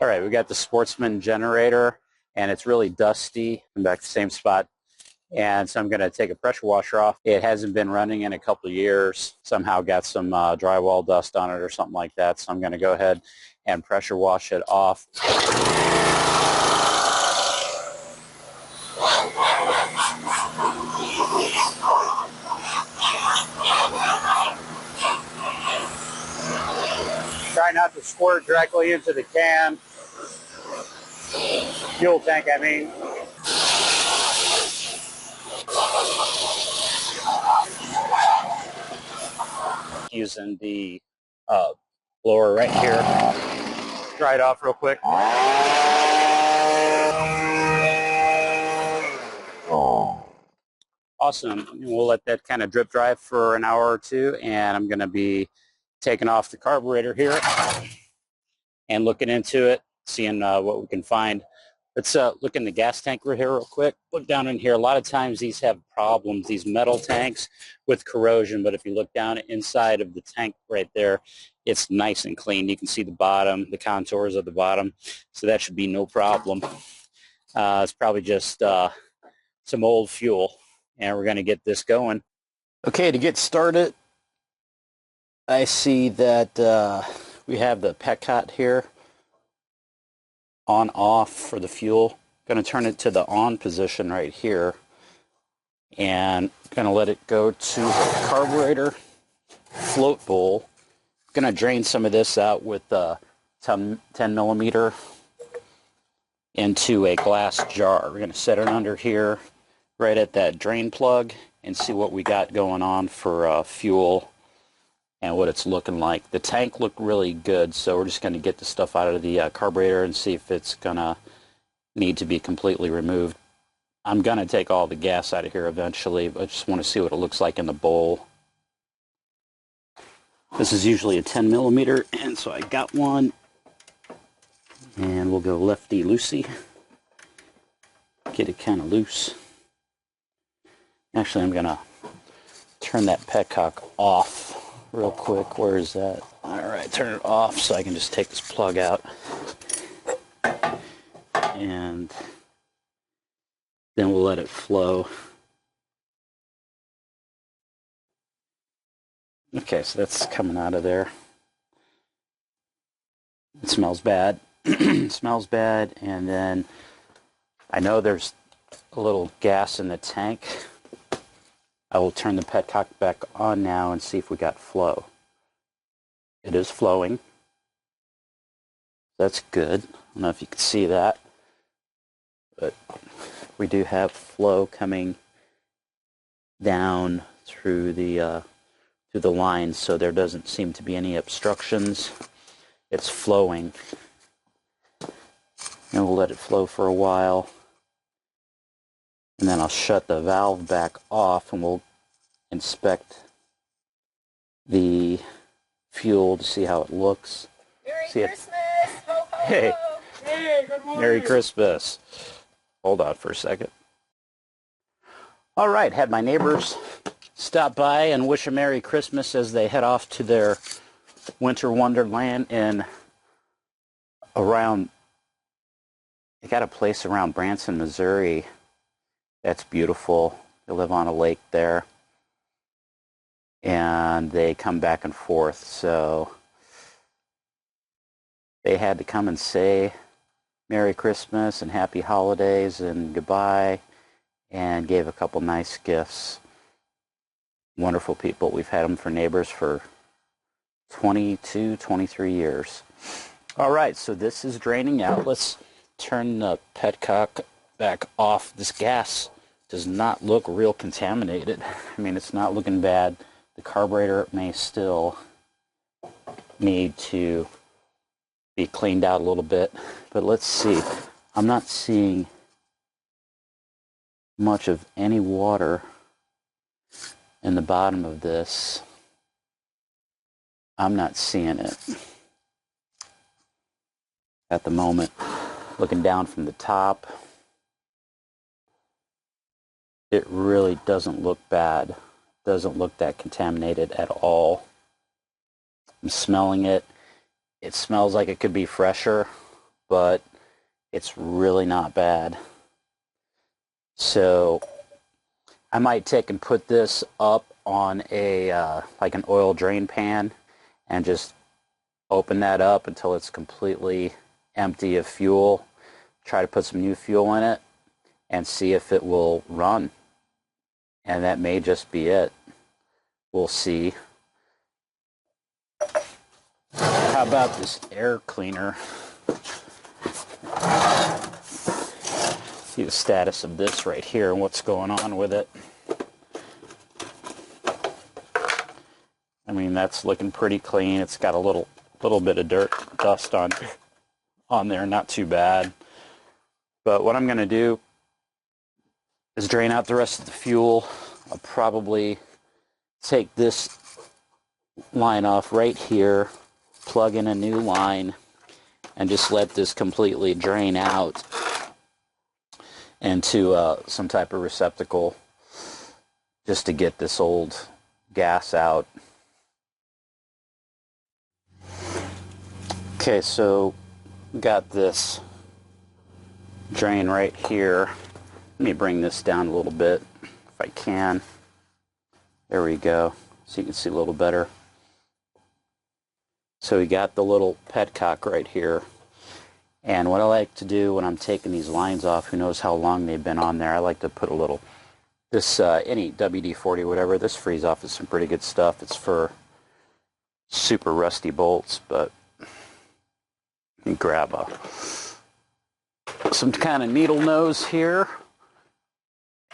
All right, we got the Sportsman generator, and it's really dusty. I'm back to the same spot. And so I'm going to take a pressure washer off. It hasn't been running in a couple of years. Somehow got some drywall dust on it or something like that. So I'm going to go ahead and pressure wash it off. Try not to squirt directly into the can. Fuel tank, I mean. Using the blower right here. Dry it off real quick. Awesome. We'll let that kind of drip dry for an hour or two, and I'm going to be taking off the carburetor here and looking into it, seeing what we can find. Let's look in the gas tank right here real quick. Look down in here. A lot of times these have problems, these metal tanks, with corrosion, but if you look down inside of the tank right there, it's nice and clean. You can see the bottom, the contours of the bottom, so that should be no problem. It's probably just some old fuel, and we're going to get this going. Okay, to get started, I see that we have the petcock here on off for the fuel. Going to turn it to the on position right here, and going to let it go to the carburetor float bowl. Going to drain some of this out with 10 millimeter into a glass jar. We're going to set it under here right at that drain plug and see what we got going on for fuel and what it's looking like. The tank looked really good, so we're just going to get the stuff out of the carburetor and see if it's going to need to be completely removed. I'm going to take all the gas out of here eventually, but I just want to see what it looks like in the bowl. This is usually a 10 millimeter, and so I got one. And we'll go lefty-loosey. Get it kind of loose. Actually, I'm going to turn that petcock off real quick. Where is that? Alright, turn it off so I can just take this plug out. And then we'll let it flow. Okay, so that's coming out of there. It smells bad. It smells bad, and then I know there's a little gas in the tank. I will turn the petcock back on now and see if we got flow. It is flowing. That's good. I don't know if you can see that, but we do have flow coming down through the lines, so there doesn't seem to be any obstructions. It's flowing. And we'll let it flow for a while. And then I'll shut the valve back off and we'll inspect the fuel to see how it looks. Merry Christmas! Ho, ho, Hey. ho. Hey, good morning! Merry Christmas. Hold on for a second. All right, had my neighbors stop by and wish a Merry Christmas as they head off to their winter wonderland in around, they got a place around Branson, Missouri. That's beautiful. They live on a lake there. And they come back and forth. So they had to come and say Merry Christmas and Happy Holidays and goodbye, and gave a couple nice gifts. Wonderful people. We've had them for neighbors for 22, 23 years. All right, so this is draining out. Let's turn the petcock back off. This gas does not look real contaminated. I mean, it's not looking bad. The carburetor may still need to be cleaned out a little bit, but let's see. I'm not seeing much of any water in the bottom of this. I'm not seeing it at the moment. Looking down from the top, it really doesn't look bad. Doesn't look that contaminated at all. I'm smelling it. It smells like it could be fresher, but it's really not bad. So I might take and put this up on a like an oil drain pan and just open that up until it's completely empty of fuel. Try to put some new fuel in it and see if it will run. And that may just be it. We'll see. How about this air cleaner? See the status of this right here and what's going on with it. I mean, that's looking pretty clean. It's got a little bit of dust on there, not too bad. But what I'm going to do is drain out the rest of the fuel. I'll probably take this line off right here, plug in a new line, and just let this completely drain out into some type of receptacle just to get this old gas out. Okay, so got this drain right here. Let me bring this down a little bit if I can. There we go, so you can see a little better. So we got the little petcock right here. And what I like to do when I'm taking these lines off, who knows how long they've been on there, I like to put a little, this, any WD-40, whatever, this frees off with some pretty good stuff. It's for super rusty bolts, but you grab some kind of needle nose here,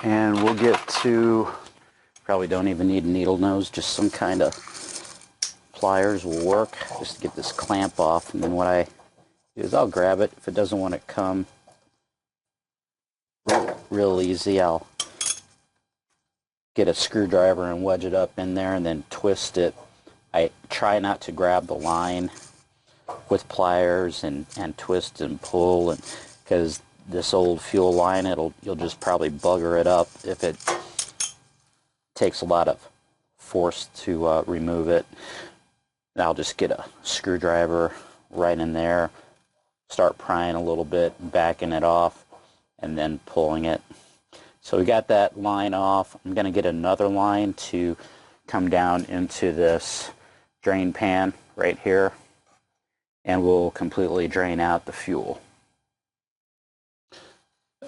and we'll get to, probably don't even need a needle nose, just some kind of pliers will work, just to get this clamp off. And then what I do is I'll grab it. If it doesn't want to come real easy, I'll get a screwdriver and wedge it up in there and then twist it. I try not to grab the line with pliers and twist and pull, and because this old fuel line, you'll just probably bugger it up if it takes a lot of force to remove it. And I'll just get a screwdriver right in there, start prying a little bit, backing it off, and then pulling it. So we got that line off. I'm going to get another line to come down into this drain pan right here, and we'll completely drain out the fuel.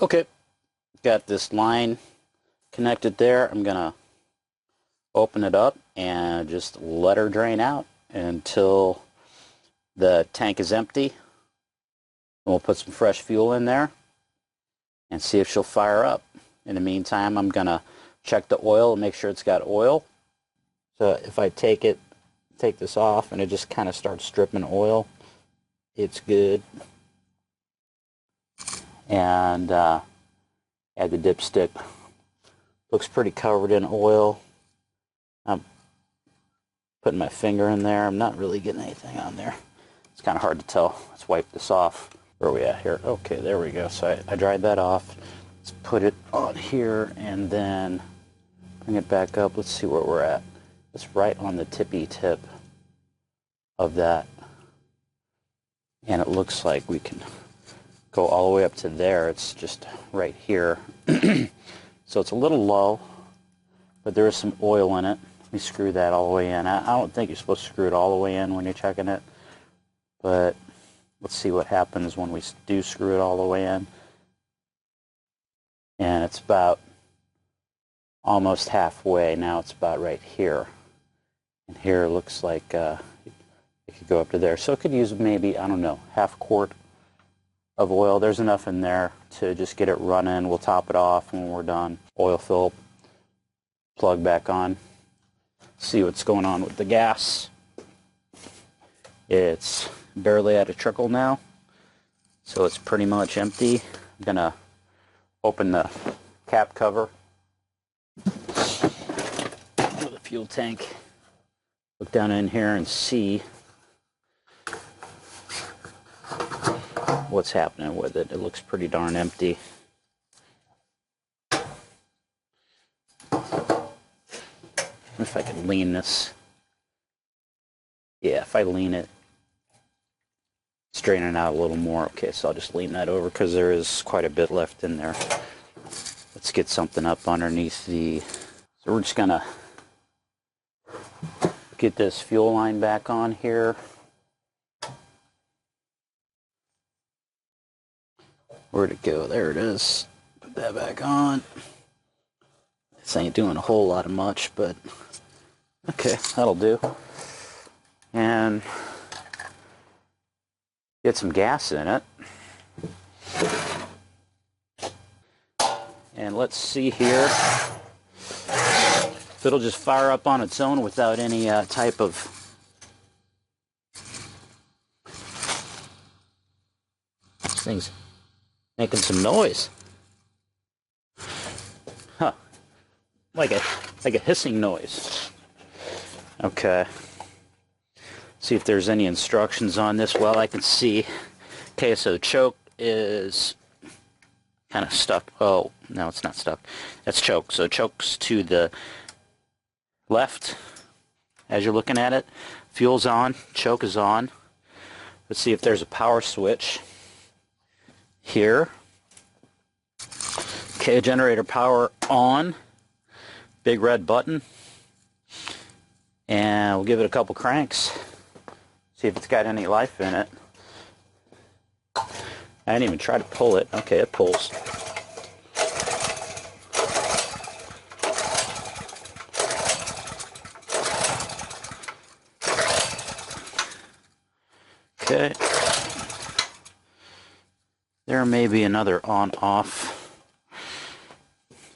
Okay, got this line connected there. I'm going to open it up and just let her drain out until the tank is empty. And we'll put some fresh fuel in there and see if she'll fire up. In the meantime, I'm going to check the oil and make sure it's got oil. So if I take this off and it just kind of starts dripping oil, it's good. And add the dipstick. Looks pretty covered in oil. I'm putting my finger in there. I'm not really getting anything on there. It's kind of hard to tell. Let's wipe this off. Where are we at here? Okay, there we go. So I dried that off. Let's put it on here and then bring it back up. Let's see where we're at. It's right on the tippy tip of that. And it looks like we can go all the way up to there. It's just right here. So it's a little low, but there is some oil in it. Let me screw that all the way in. I don't think you're supposed to screw it all the way in when you're checking it, but let's see what happens when we do screw it all the way in. And it's about almost halfway. Now it's about right here. And here it looks like it could go up to there. So it could use maybe, I don't know, half quart of oil. There's enough in there to just get it running. We'll top it off when we're done. Oil fill, plug back on. See what's going on with the gas. It's barely at a trickle now, so it's pretty much empty. I'm gonna open the cap cover of the fuel tank, look down in here and see what's happening with it. It looks pretty darn empty. If I can lean this. Yeah, if I lean it It's draining out a little more. Okay, so I'll just lean that over because there is quite a bit left in there. Let's get something up underneath the... So we're just gonna get this fuel line back on here. Where'd it go? There it is. Put that back on. This ain't doing a whole lot of much, but okay, that'll do. And get some gas in it. And let's see here if it'll just fire up on its own without any type of... This thing's making some noise. Huh. Like a hissing noise. Okay. See if there's any instructions on this. Well, I can see. Okay, so the choke is kind of stuck. Oh, no, it's not stuck. That's choke. So choke's to the left as you're looking at it. Fuel's on. Choke is on. Let's see if there's a power switch here. Okay, generator power on. Big red button. And we'll give it a couple cranks. See if it's got any life in it. I didn't even try to pull it. Okay, it pulls. Okay. There may be another on-off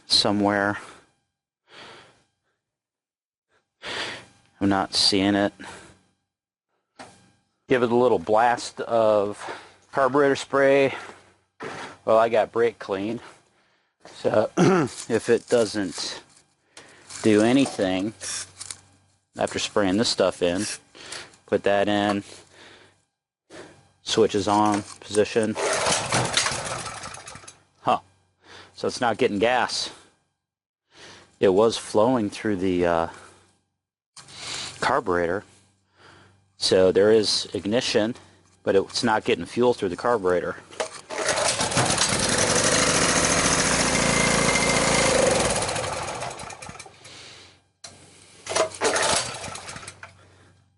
somewhere. I'm not seeing it. Give it a little blast of carburetor spray. Well, I got brake clean. So if it doesn't do anything after spraying this stuff in, put that in. Switch is on position. Huh. So it's not getting gas. It was flowing through the carburetor. So there is ignition, but it's not getting fuel through the carburetor.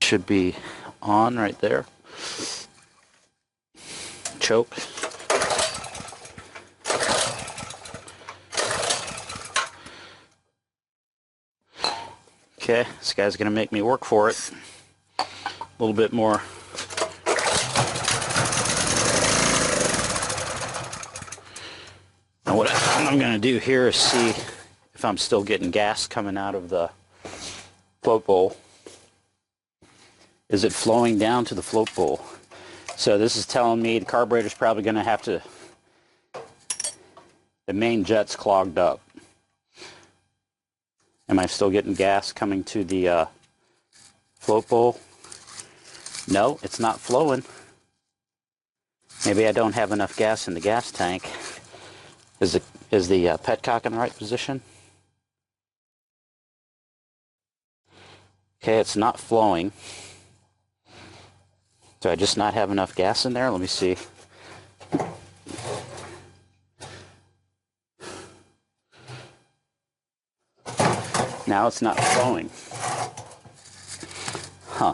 Should be on right there. Choke. Okay, this guy's gonna make me work for it. A little bit more. Now what I'm going to do here is see if I'm still getting gas coming out of the float bowl. Is it flowing down to the float bowl? So this is telling me the carburetor's probably going to have to... The main jet's clogged up. Am I still getting gas coming to the float bowl? No, it's not flowing. Maybe I don't have enough gas in the gas tank. Is the petcock in the right position? Okay, it's not flowing. Do I just not have enough gas in there? Let me see. Now it's not flowing. Huh.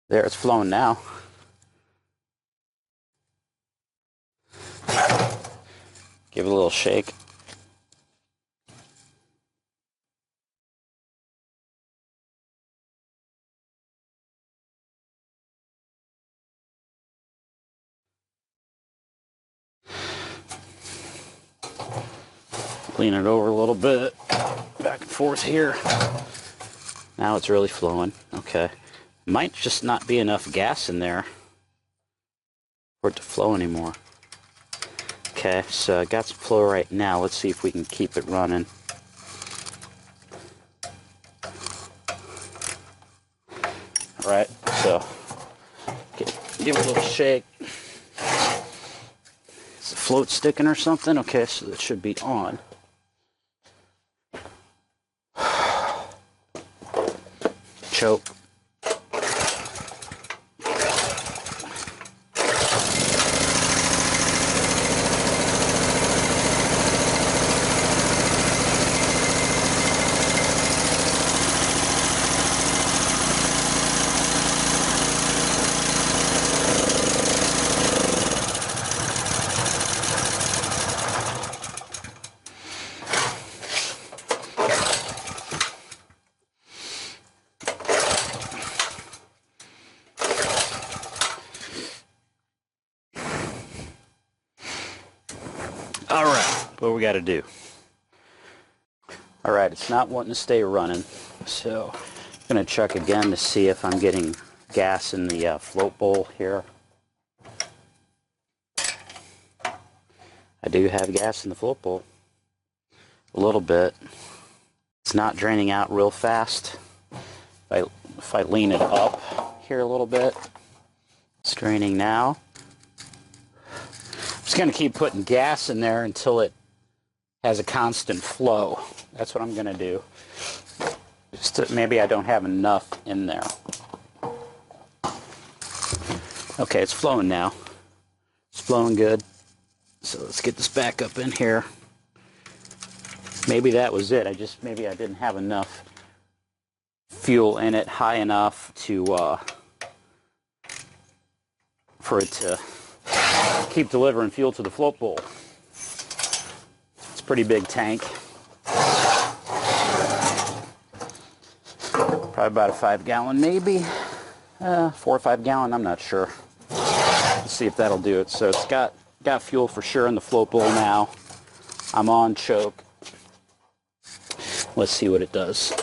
There, it's flowing now. Give it a little shake. Lean it over a little bit. Back and forth here. Now it's really flowing. Okay. Might just not be enough gas in there for it to flow anymore. Okay, so I got some flow right now. Let's see if we can keep it running. Alright, so give it a little shake. Is the float sticking or something? Okay, so it should be on. choke. All right, what we got to do? All right, it's not wanting to stay running, so I'm going to check again to see if I'm getting gas in the float bowl here. I do have gas in the float bowl, a little bit. It's not draining out real fast. If I lean it up here a little bit, it's draining now. I'm just going to keep putting gas in there until it has a constant flow. That's what I'm going to do. Maybe I don't have enough in there. Okay, it's flowing now. It's flowing good. So let's get this back up in here. Maybe that was it. Maybe I didn't have enough fuel in it high enough to for it to keep delivering fuel to the float bowl. It's a pretty big tank. Probably about a 5-gallon, maybe 4 or 5 gallon. I'm not sure. Let's see if that'll do it. So it's got fuel for sure in the float bowl now. I'm on choke. Let's see what it does.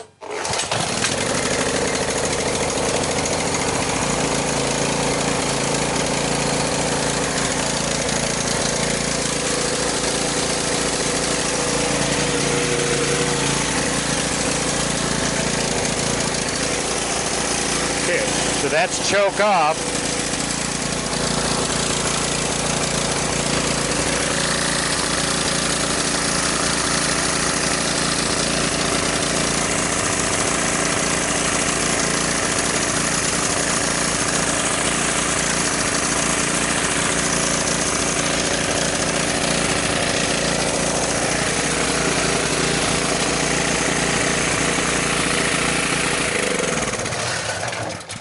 Okay, so that's choke off.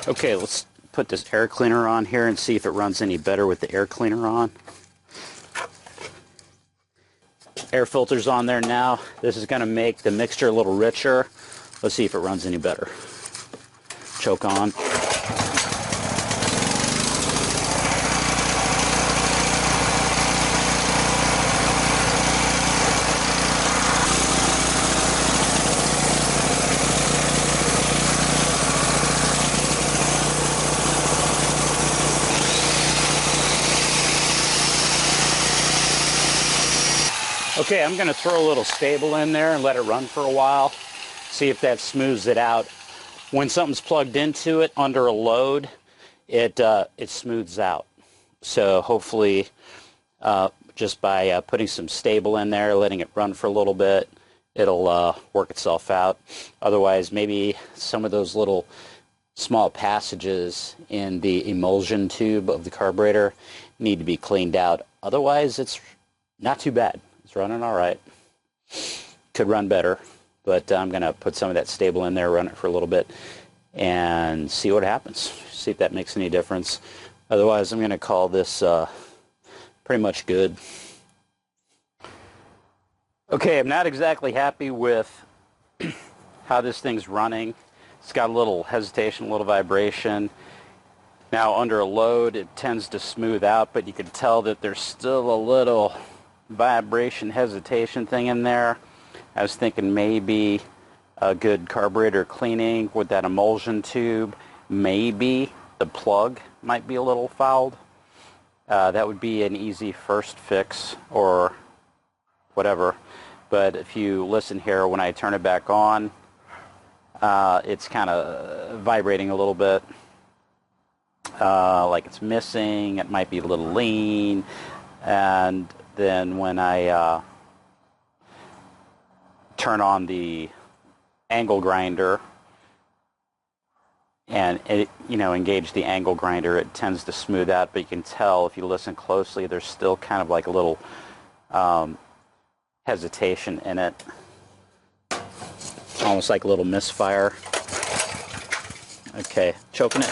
Okay, let's put this air cleaner on here and see if it runs any better with the air cleaner on. Air filter's on there now. This is going to make the mixture a little richer. Let's see if it runs any better. Choke on. Okay, I'm going to throw a little stable in there and let it run for a while, see if that smooths it out. When something's plugged into it under a load, it smooths out. So hopefully just by putting some stable in there, letting it run for a little bit, it'll work itself out. Otherwise, maybe some of those little small passages in the emulsion tube of the carburetor need to be cleaned out. Otherwise, it's not too bad. It's running all right. Could run better, but I'm going to put some of that stable in there, run it for a little bit, and see what happens. See if that makes any difference. Otherwise, I'm going to call this pretty much good. Okay, I'm not exactly happy with how this thing's running. It's got a little hesitation, a little vibration. Now, under a load, it tends to smooth out, but you can tell that there's still a little vibration hesitation thing in there. I was thinking maybe a good carburetor cleaning with that emulsion tube. Maybe the plug might be a little fouled. That would be an easy first fix or whatever. But if you listen here, when I turn it back on, it's kind of vibrating a little bit, like it's missing. It might be a little lean. And then when I turn on the angle grinder, and it, engage the angle grinder, it tends to smooth out, but you can tell if you listen closely, there's still kind of like a little hesitation in it, almost like a little misfire. Okay, choking it.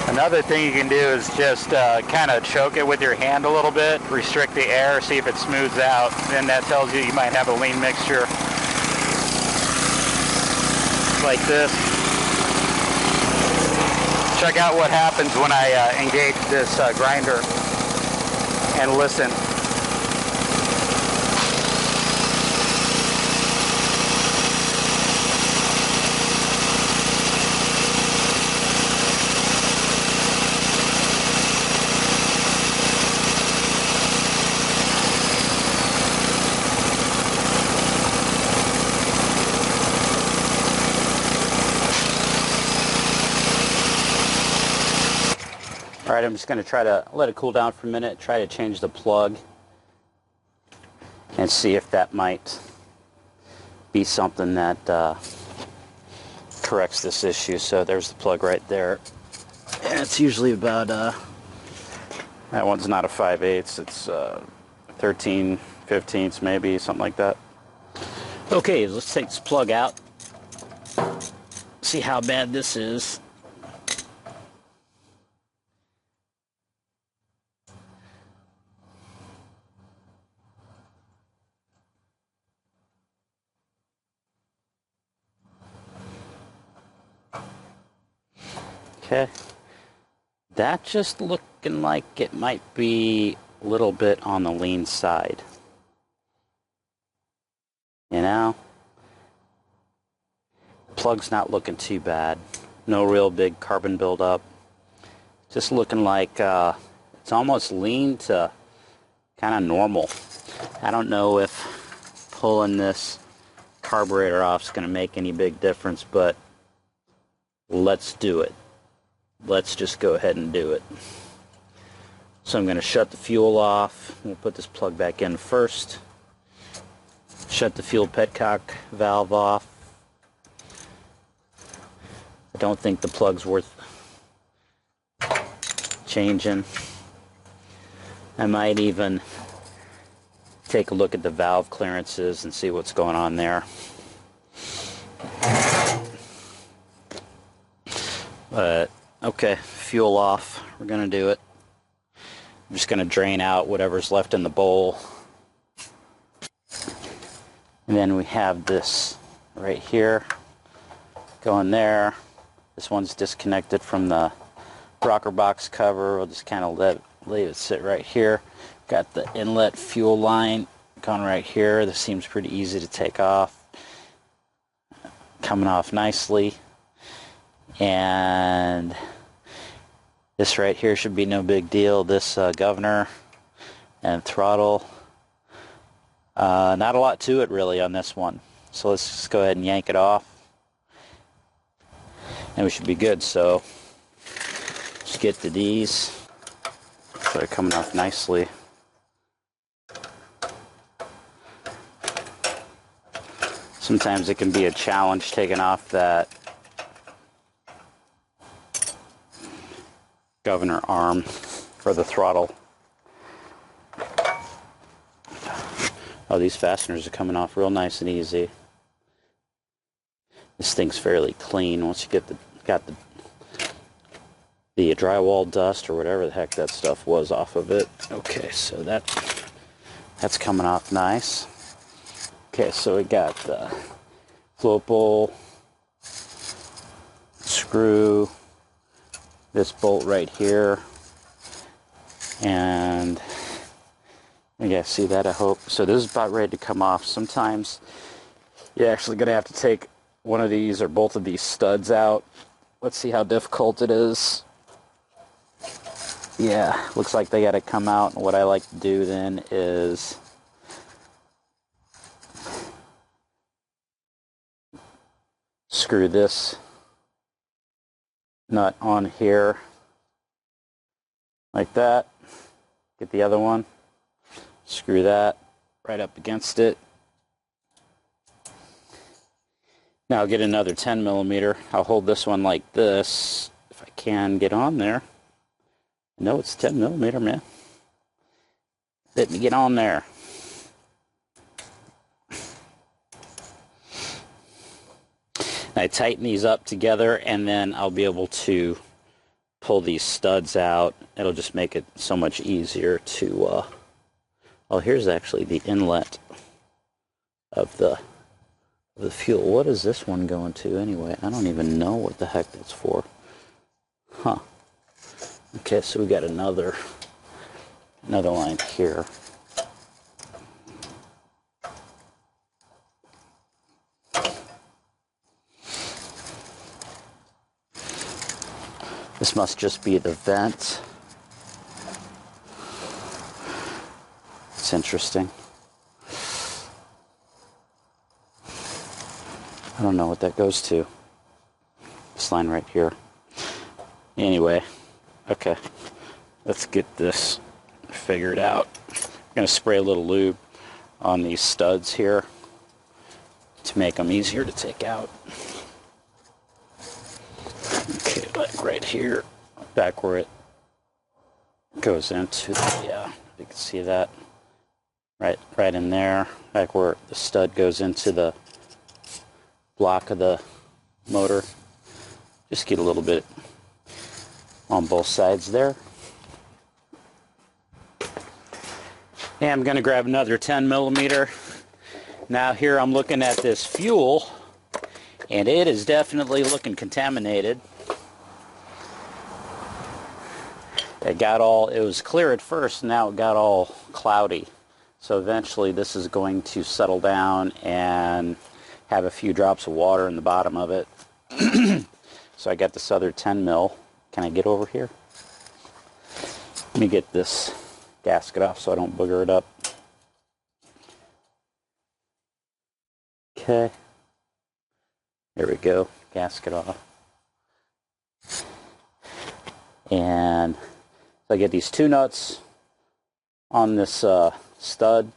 Another thing you can do is just kind of choke it with your hand a little bit, restrict the air, see if it smooths out. Then that tells you might have a lean mixture like this. Check out what happens when I engage this grinder and listen. Alright, I'm just going to try to let it cool down for a minute, try to change the plug, and see if that might be something that corrects this issue. So there's the plug right there. And it's usually about, that one's not a 5/8, it's 13/15 maybe, something like that. Okay, let's take this plug out, see how bad this is. Okay, that's just looking like it might be a little bit on the lean side. Plug's not looking too bad. No real big carbon buildup. Just looking like it's almost lean to kind of normal. I don't know if pulling this carburetor off is going to make any big difference, but let's do it. Let's just go ahead and do it. So I'm going to shut the fuel off. We'll put this plug back in first. Shut the fuel petcock valve off. I don't think the plug's worth changing. I might even take a look at the valve clearances and see what's going on there. But okay, fuel off. We're gonna do it. I'm just gonna drain out whatever's left in the bowl. And then we have this right here going there. This one's disconnected from the rocker box cover. We'll just kind of leave it sit right here. Got the inlet fuel line going right here. This seems pretty easy to take off. Coming off nicely. And this right here should be no big deal. This governor and throttle. Not a lot to it really on this one. So let's just go ahead and yank it off. And we should be good. So let's get to these. So they're coming off nicely. Sometimes it can be a challenge taking off that governor arm for the throttle. Oh, these fasteners are coming off real nice and easy. This thing's fairly clean once you got the drywall dust or whatever the heck that stuff was off of it. Okay, so that's coming off nice. Okay, so we got the float bowl, screw, this bolt right here, and you guys see that, I hope. So this is about ready to come off. Sometimes you're actually going to have to take one of these or both of these studs out. Let's see how difficult it is. Yeah, looks like they got to come out. And what I like to do then is screw this nut on here like that. Get the other one. Screw that right up against it. Now I'll get another 10 millimeter. I'll hold this one like this if I can get on there. No, it's 10 millimeter, man. Let me get on there. I tighten these up together, and then I'll be able to pull these studs out. It'll just make it so much easier to oh, here's actually the inlet of the fuel. What is this one going to anyway? I don't even know what the heck that's for. Huh. Okay, so we got another line here. This must just be the vent. It's interesting. I don't know what that goes to. This line right here. Anyway, okay. Let's get this figured out. I'm going to spray a little lube on these studs here to make them easier to take out. Okay, like right here, back where it goes into the, yeah, you can see that. Right in there, back where the stud goes into the block of the motor. Just get a little bit on both sides there. And I'm going to grab another 10 millimeter. Now here I'm looking at this fuel, and it is definitely looking contaminated. It was clear at first, now it got all cloudy. So eventually this is going to settle down and have a few drops of water in the bottom of it. So I got this other 10 mil. Can I get over here? Let me get this gasket off so I don't booger it up. Okay. There we go. Gasket off. And so I get these two nuts on this stud.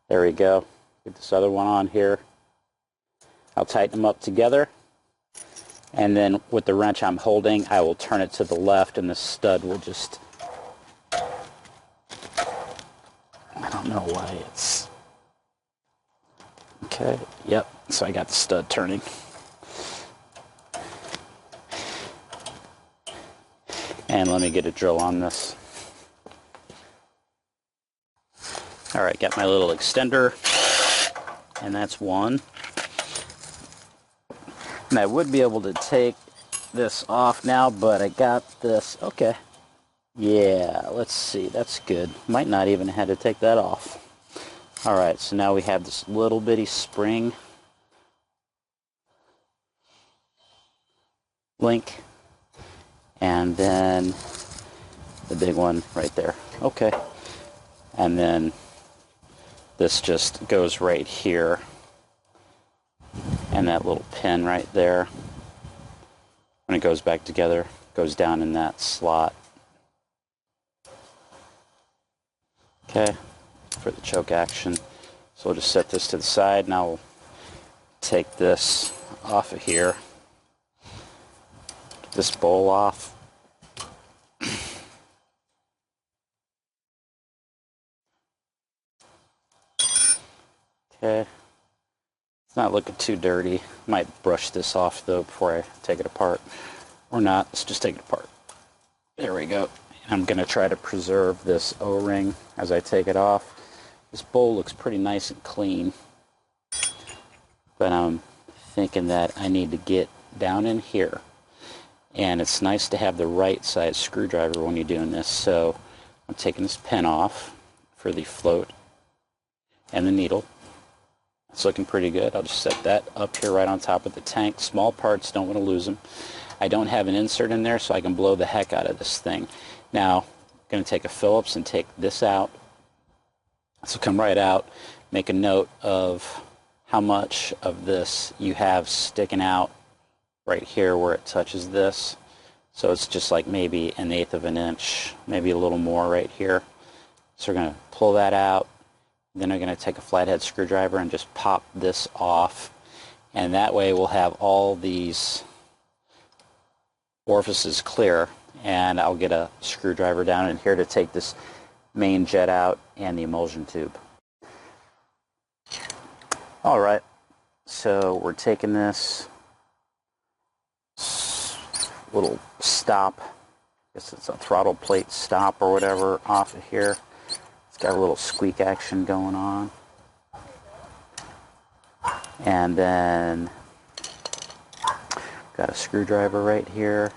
There we go. Get this other one on here. I'll tighten them up together, and then with the wrench I'm holding, I will turn it to the left, and the stud will just, I don't know why it's, okay, yep, so I got the stud turning. And let me get a drill on this. Alright, got my little extender, and that's one. And I would be able to take this off now, but I got this. Okay. Yeah, let's see. That's good. Might not even have to take that off. Alright, so now we have this little bitty spring link. And then the big one right there. Okay. And then this just goes right here. And that little pin right there, when it goes back together, goes down in that slot. Okay, for the choke action. So we'll just set this to the side. Now we'll take this off of here. Get this bowl off. Okay. It's not looking too dirty. Might brush this off though before I take it apart. Or not. Let's just take it apart. There we go. And I'm going to try to preserve this O-ring as I take it off. This bowl looks pretty nice and clean. But I'm thinking that I need to get down in here. And it's nice to have the right size screwdriver when you're doing this. So I'm taking this pin off for the float and the needle. It's looking pretty good. I'll just set that up here right on top of the tank. Small parts, don't want to lose them. I don't have an insert in there, so I can blow the heck out of this thing. Now, I'm going to take a Phillips and take this out. So come right out, make a note of how much of this you have sticking out right here where it touches this. So it's just like maybe 1/8 of an inch, maybe a little more right here. So we're going to pull that out. Then I'm going to take a flathead screwdriver and just pop this off, and that way we'll have all these orifices clear. And I'll get a screwdriver down in here to take this main jet out and the emulsion tube. Alright, so we're taking this little stop, I guess it's a throttle plate stop or whatever, off of here. It's got a little squeak action going on. And then got a screwdriver right here.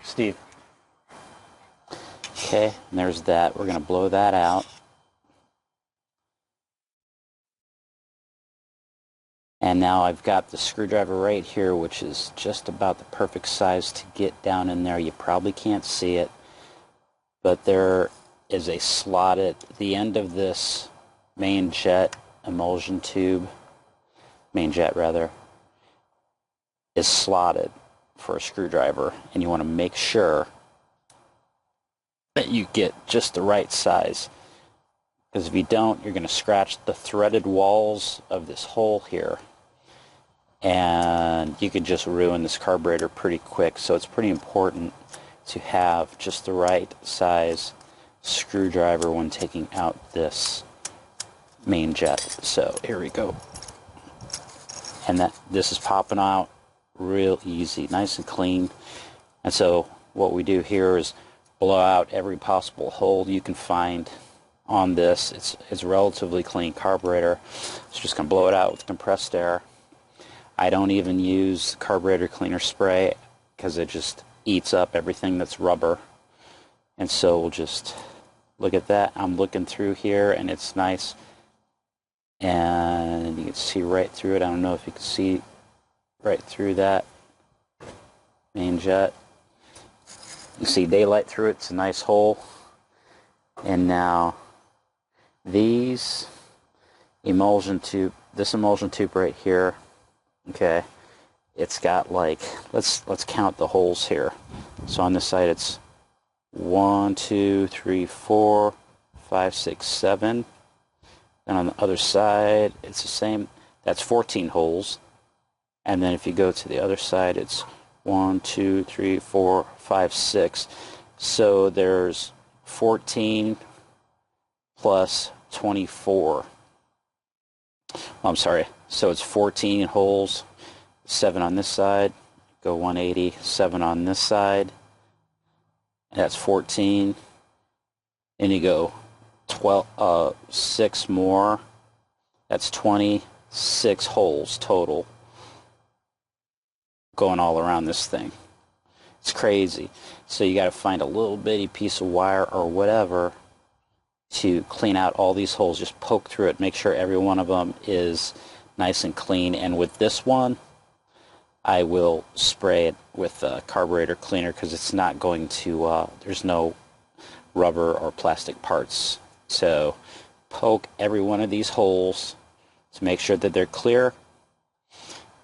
Steve. Okay, and there's that. We're going to blow that out. And now I've got the screwdriver right here, which is just about the perfect size to get down in there. You probably can't see it, but there is a slot at the end of this main jet emulsion tube, main jet rather, is slotted for a screwdriver, and you want to make sure that you get just the right size, because if you don't, you're going to scratch the threaded walls of this hole here, and you could just ruin this carburetor pretty quick. So it's pretty important to have just the right size screwdriver when taking out this main jet. So here we go, and this is popping out real easy, nice and clean. And so what we do here is blow out every possible hole you can find on this. It's a relatively clean carburetor, so just gonna blow it out with compressed air. I don't even use carburetor cleaner spray because it just eats up everything that's rubber. And so we'll just look at that. I'm looking through here and it's nice, and you can see right through it. I don't know if you can see right through that main jet. You see daylight through it. It's a nice hole. And now these emulsion tube, this emulsion tube right here, okay, it's got like, let's count the holes here. So on this side it's 1, 2, 3, 4, 5, 6, 7. And on the other side it's the same. That's 14 holes. And then if you go to the other side, it's 1, 2, 3, 4, 5, 6. So there's 14 plus 24. I'm sorry. So it's 14 holes, 7 on this side, go 180, 7 on this side. That's 14. And you go 6 more. That's 26 holes total going all around this thing. It's crazy. So you got to find a little bitty piece of wire or whatever to clean out all these holes. Just poke through it, make sure every one of them is nice and clean. And with this one, I will spray it with a carburetor cleaner because it's not going to, there's no rubber or plastic parts. So poke every one of these holes to make sure that they're clear.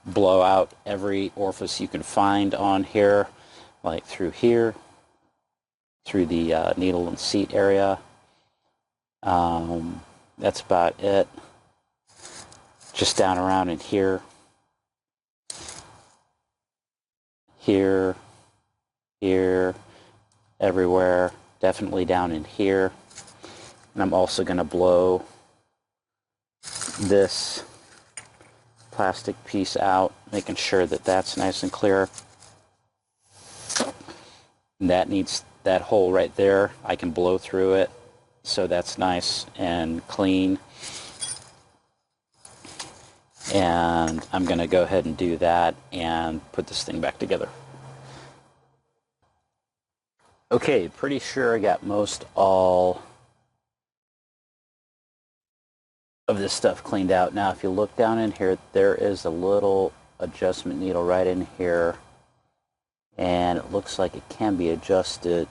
Blow out every orifice you can find on here, like through here, through the needle and seat area. That's about it. Just down around in here, here, here, everywhere, definitely down in here. And I'm also going to blow this plastic piece out, making sure that that's nice and clear. And that needs, that hole right there, I can blow through it, so that's nice and clean. And I'm going to go ahead and do that and put this thing back together. Okay, pretty sure I got most all of this stuff cleaned out. Now if you look down in here, there is a little adjustment needle right in here, and it looks like it can be adjusted,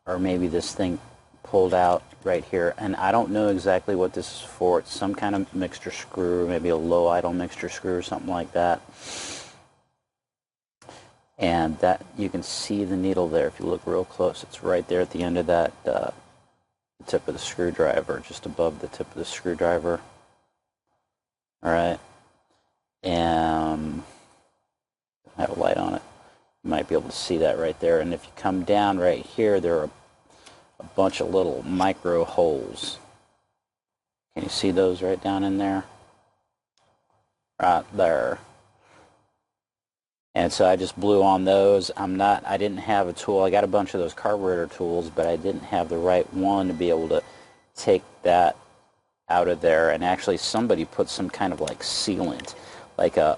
or maybe this thing pulled out right here, and I don't know exactly what this is for. It's some kind of mixture screw, maybe a low idle mixture screw or something like that. And that, you can see the needle there if you look real close. It's right there at the end of that the tip of the screwdriver, just above the tip of the screwdriver. All right, and I have a light on it. You might be able to see that right there. And if you come down right here, there are a bunch of little micro holes. Can you see those right down in there? Right there. And so I just blew on those. I didn't have a tool. I got a bunch of those carburetor tools, but I didn't have the right one to be able to take that out of there. And actually somebody put some kind of like sealant, like a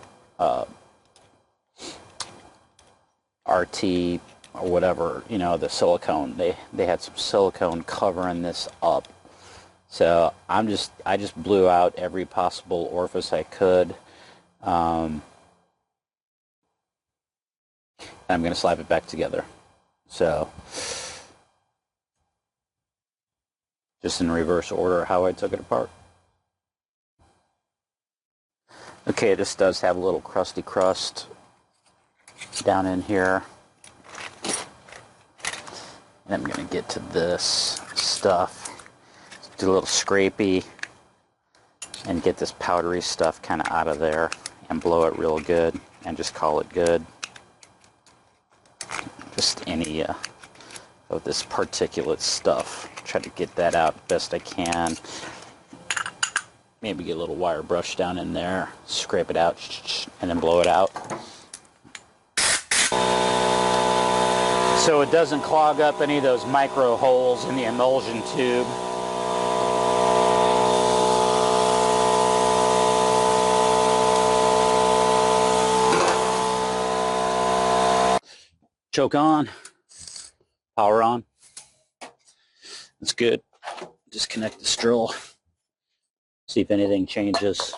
RT or whatever, you know, the silicone. They had some silicone covering this up. So I just blew out every possible orifice I could. I'm going to slap it back together. So just in reverse order how I took it apart. Okay, this does have a little crusty crust down in here. And I'm going to get to this stuff. Do a little scrapey and get this powdery stuff kind of out of there and blow it real good and just call it good. Just any of this particulate stuff. Try to get that out best I can. Maybe get a little wire brush down in there, scrape it out, and then blow it out. So it doesn't clog up any of those micro holes in the emulsion tube. Choke on, power on. That's good. Disconnect the stroll. See if anything changes.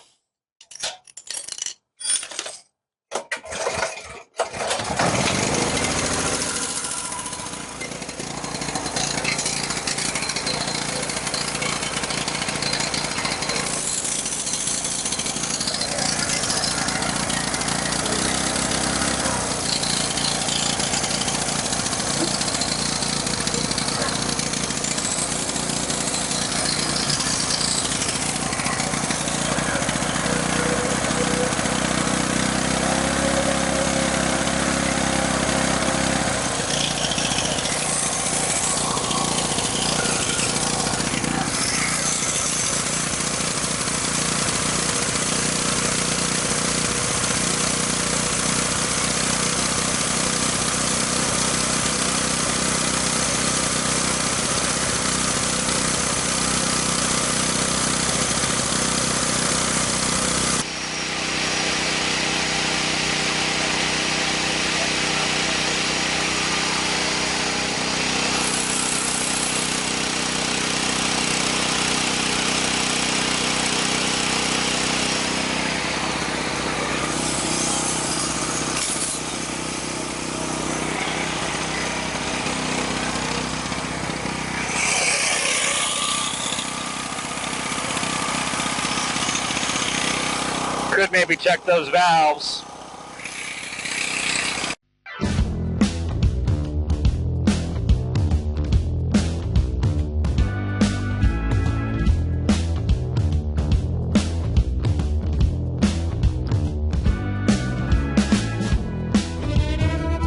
Could maybe check those valves.